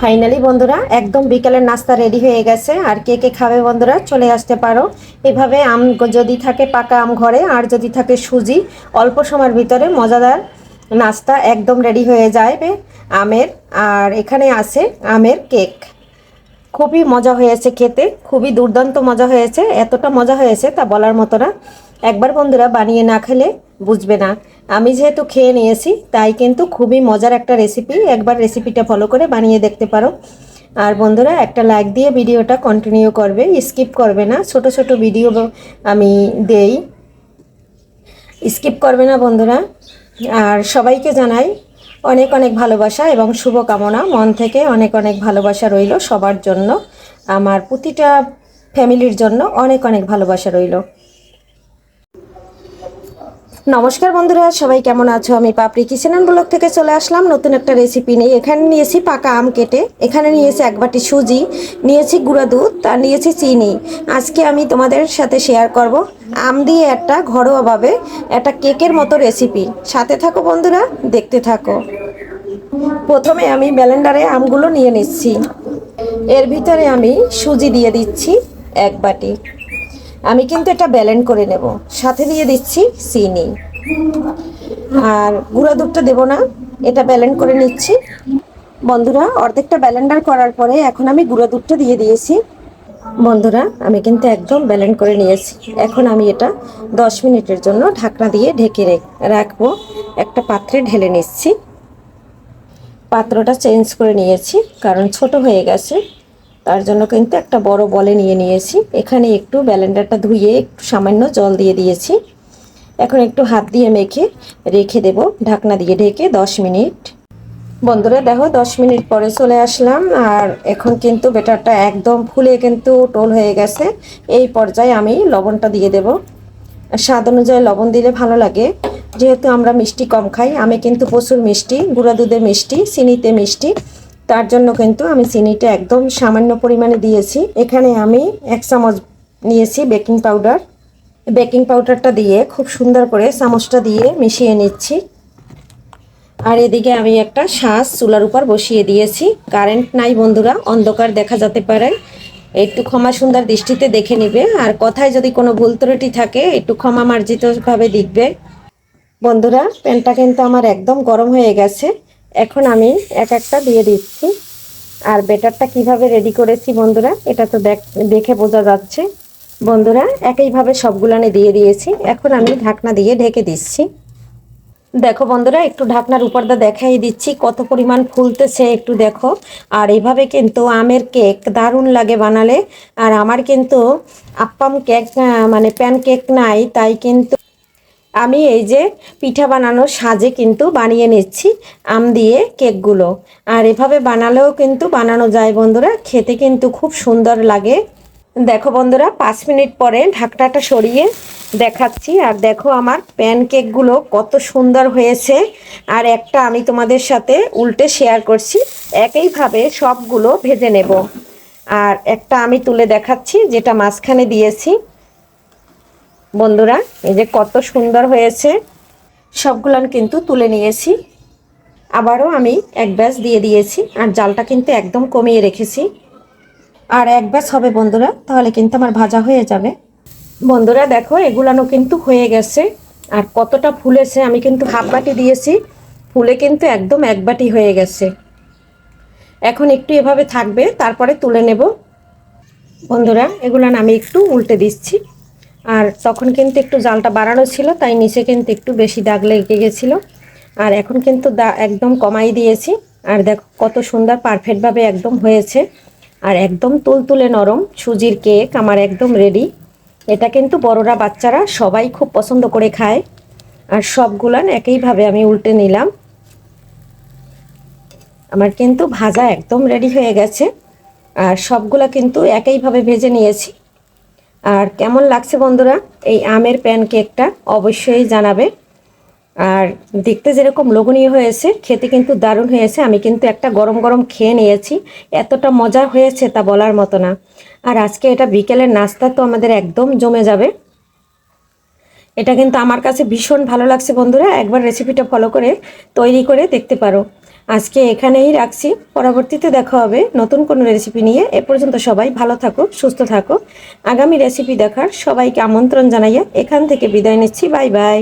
Finally বন্ধুরা একদম বিকালের নাস্তা রেডি হয়ে গেছে। আর কে কে খাবে বন্ধুরা চলে আসতে পারো। এভাবে আম যদি থাকে পাকা আম ঘরে, আর যদি থাকে সুজি, অল্প সময়ের ভিতরে মজাদার নাস্তা একদম রেডি হয়ে যাবে আমের। আর এখানে আছে আমের কেক। খুবই মজা হয়েছে খেতে, খুবই দুর্দান্ত মজা হয়েছে। এতটা মজা হয়েছে তা বলার মতো না। একবার বন্ধুরা বানিয়ে না খেলে বুঝবে না। আমি যেহেতু খেয়ে নিয়েছি তাই কিন্তু খুবই মজার একটা রেসিপি। একবার রেসিপিটা ফলো করে বানিয়ে দেখতে পারো। আর বন্ধুরা একটা লাইক দিয়ে ভিডিওটা কন্টিনিউ করবে, স্কিপ করবে না। ছোট ছোট ভিডিও আমি দেই, স্কিপ করবে না বন্ধুরা। আর সবাইকে জানাই অনেক অনেক ভালোবাসা এবং শুভকামনা। মন থেকে অনেক অনেক ভালোবাসা রইল সবার জন্য। আমার প্রতিটা ফ্যামিলির জন্য অনেক অনেক ভালোবাসা রইল। নমস্কার বন্ধুরা, সবাই কেমন আছো? আমি পাপড়ি কিচেন অ্যান্ড ব্লগ থেকে চলে আসলাম নতুন একটা রেসিপি নিয়ে। এখানে নিয়েছি পাকা আম কেটে, এখানে নিয়েছি এক বাটি সুজি, নিয়েছি গুঁড়া দুধ, আর নিয়েছি চিনি। আজকে আমি তোমাদের সাথে শেয়ার করব আম দিয়ে একটা ঘরোয়াভাবে একটা কেকের মতো রেসিপি। সাথে থাকো বন্ধুরা, দেখতে থাকো। প্রথমে আমি ব্লেন্ডারে আমগুলো নিয়ে নিচ্ছি। এর ভিতরে আমি সুজি দিয়ে দিচ্ছি এক বাটি। আমি কিন্তু এটা ব্লেন্ড করে নেব। সাথে দিয়ে দিচ্ছি চিনি, আর গুঁড়া দুধটা দেবো না, এটা ব্লেন্ড করে নিচ্ছি। বন্ধুরা অর্ধেকটা ব্লেন্ডার করার পরে এখন আমি গুঁড়া দুধটা দিয়ে দিয়েছি। বন্ধুরা আমি কিন্তু একদম ব্লেন্ড করে নিয়েছি। এখন আমি এটা 10 মিনিটের জন্য ঢাকনা দিয়ে ঢেকে রাখবো। একটা পাত্রে ঢেলে নিচ্ছি। পাত্রটা চেঞ্জ করে নিয়েছি কারণ ছোট হয়ে গেছে, তার জন্য কিন্তু একটা বড় বলে নিয়ে নিয়েছি। এখানে একটু ব্লেন্ডারটা ধুয়ে একটু সামান্য জল দিয়ে দিয়েছি। এখন একটু হাত দিয়ে মেখে রেখে দেব ঢাকনা দিয়ে ঢেকে 10 মিনিট। বন্ধুরা দেখো 10 মিনিট পরে চলে আসলাম। আর এখন কিন্তু ব্যাটারটা একদম ফুলে কিন্তু টোল হয়ে গেছে। এই পর্যায়ে আমি লবণটা দিয়ে দেব। স্বাদ অনুযায়ী লবণ দিলে ভালো লাগে, যেহেতু আমরা মিষ্টি কম খাই। আমি কিন্তু প্রচুর মিষ্টি, গুঁড়া দুধে মিষ্টি, চিনিতে মিষ্টি, তার জন্য কিন্তু আমি চিনিটা একদম সামান্য পরিমাণে দিয়েছি। এখানে আমি 1 চামচ নিয়েছি বেকিং পাউডার। বেকিং পাউডারটা দিয়ে খুব সুন্দর করে চামচটা দিয়ে মিশিয়ে নিচ্ছি। আর এদিকে আমি একটা শাঁস চুলার উপর বসিয়ে দিয়েছি। কারেন্ট নাই বন্ধুরা, অন্ধকার দেখা যেতে পারে, একটু ক্ষমা সুন্দর দৃষ্টিতে দেখে নিবে। আর কথায় যদি কোনো ভুল ত্রুটি থাকে একটু ক্ষমা মার্জিতভাবে দেখবে। বন্ধুরা প্যানটা কিন্তু আমার একদম গরম হয়ে গেছে। এখন আমি এক একটা দিয়ে দিচ্ছি। আর ব্যাটারটা কিভাবে রেডি করেছি বন্ধুরা এটা তো দেখে বোঝা যাচ্ছে। বন্ধুরা একইভাবে সবগুলানে দিয়ে দিয়েছি। এখন আমি ঢাকনা দিয়ে ঢেকে দিচ্ছি। দেখো বন্ধুরা একটু ঢাকনার উপরটা দেখাই দিচ্ছি কত পরিমাণ ফুলতেছে, একটু দেখো। আর এইভাবে কিন্তু আমের কেক দারুণ লাগে বানালে। আর আমার কিন্তু আপ্পাম কেক মানে প্যান কেক নাই, তাই কিন্তু আমি এই যে পিঠা বানানোর সাজে কিন্তু বানিয়ে নিচ্ছি আম দিয়ে কেকগুলো। আর এভাবে বানালেও কিন্তু বানানো যায় বন্ধুরা, খেতে কিন্তু খুব সুন্দর লাগে। দেখো বন্ধুরা 5 মিনিট পরে ঢাকনাটা সরিয়ে দেখাচ্ছি। আর দেখো আমার প্যানকেকগুলো কত সুন্দর হয়েছে। আর একটা আমি তোমাদের সাথে উল্টে শেয়ার করছি, একইভাবে সবগুলো ভেজে নেব। আর একটা আমি তুলে দেখাচ্ছি যেটা মাঝখানে দিয়েছি। বন্ধুরা এই যে কত সুন্দর হয়েছে, সবগুলো কিন্তু তুলে নিয়েছি। আবারও আমি এক ব্যাচ দিয়ে দিয়েছি। আর জালটা কিন্তু একদম কমিয়ে রেখেছি। আর এক ব্যাচ হবে বন্ধুরা, তাহলে কিন্তু আমার ভাজা হয়ে যাবে। বন্ধুরা দেখো এগুলানো কিন্তু হয়ে গেছে। আর কতটা ফুলেছে, আমি কিন্তু হাফ বাটি দিয়েছি, ফুলে কিন্তু একদম এক বাটি হয়ে গেছে। এখন একটু এভাবে থাকবে, তারপরে তুলে নেব। বন্ধুরা এগুলান আমি একটু উল্টে দিচ্ছি। আর তখন কিন্তু একটু জালটা বাড়ানো ছিল, তাই নিচে কিন্তু একটু বেশি দাগ লেগে গেছিলো। আর এখন কিন্তু একদম কমাই দিয়েছি। আর দেখো কত সুন্দর পারফেক্টভাবে একদম হয়েছে। আর একদম তুলতুলে নরম সুজির কেক আমার একদম রেডি। এটা কিন্তু বড়রা বাচ্চারা সবাই খুব পছন্দ করে খায়। আর সবগুলান একইভাবে আমি উল্টে নিলাম। আমার কিন্তু ভাজা একদম রেডি হয়ে গেছে। আর সবগুলা কিন্তু একইভাবে ভেজে নিয়েছি। আর কেমন লাগছে বন্ধুরা এই আমের প্যানকেকটা অবশ্যই জানাবে। আর দেখতে যেরকম লোভনীয় হয়েছে, খেতে কিন্তু দারুণ হয়েছে। আমি কিন্তু একটা গরম গরম খেয়ে নিয়েছি, এতটা মজা হয়েছে তা বলার মতো না। আর আজকে এটা বিকেলের নাস্তা তো আমাদের একদম জমে যাবে। এটা কিন্তু আমার কাছে ভীষণ ভালো লাগছে বন্ধুরা, একবার রেসিপিটা ফলো করে তৈরি করে দেখতে পারো। আজকে এখানেই রাখছি, পরবর্তীতে দেখা হবে নতুন কোনো রেসিপি নিয়ে। এ পর্যন্ত সবাই ভালো থাকো, সুস্থ থাকো। আগামী রেসিপি দেখার সবাইকে আমন্ত্রণ জানাইয়া এখান থেকে বিদায় নিচ্ছি। Bye bye.